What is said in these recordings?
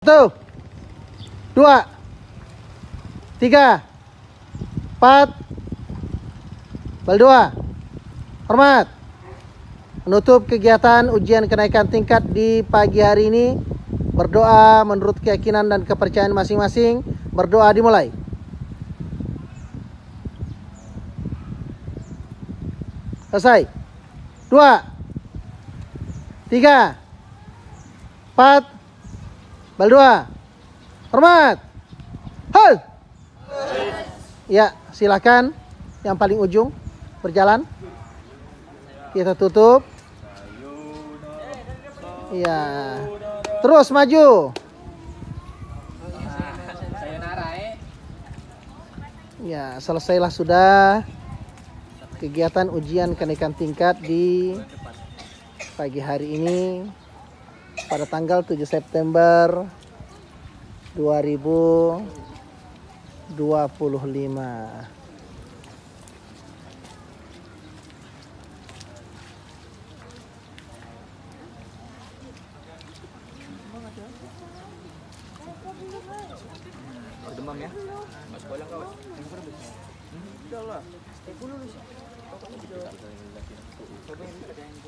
1, 2, 3, 4. Bal 2. Hormat. Menutup kegiatan ujian kenaikan tingkat di pagi hari ini, berdoa menurut keyakinan dan kepercayaan masing-masing. Berdoa dimulai. Selesai. 2, 3, 4. Bal 2. Hormat. Hal. Ya, silakan yang paling ujung berjalan. Kita tutup. Iya. Terus maju. Ya, selesailah sudah kegiatan ujian kenaikan tingkat di pagi hari ini pada tanggal 7 September 2025. Demam ya? Mas sekolah kawan. Udah lah. Stay dulu lu sih. Pokoknya udah. Coba yang ada yang itu.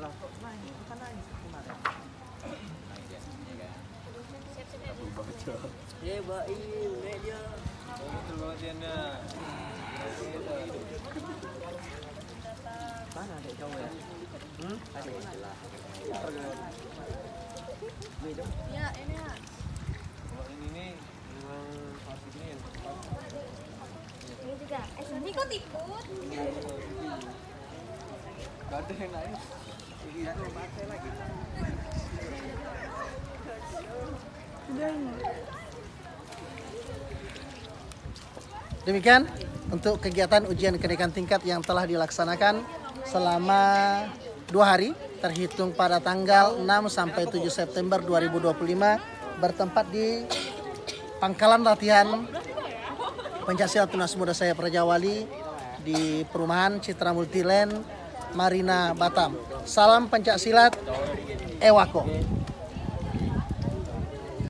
Lah kok naik? Bukan naik kemarin. Naik ya. Siap-siap. Ya, baik, naik dia. Betul banget Diana. Mana ada cowok ya? Ada lah. Ya, ini ya. Ini nih memang plastik ini yang tepat. Ini juga. Ini kok tikut? Gak ada yang lain. Ini aku pakai lagi. Demikian untuk kegiatan ujian kenaikan tingkat yang telah dilaksanakan selama 2 hari terhitung pada tanggal 6 sampai 7 September 2025 bertempat di pangkalan latihan Pencaksilat Tunas Muda saya Praja Wali di perumahan Citra Multiland Marina Batam. Salam Pencaksilat Ewako.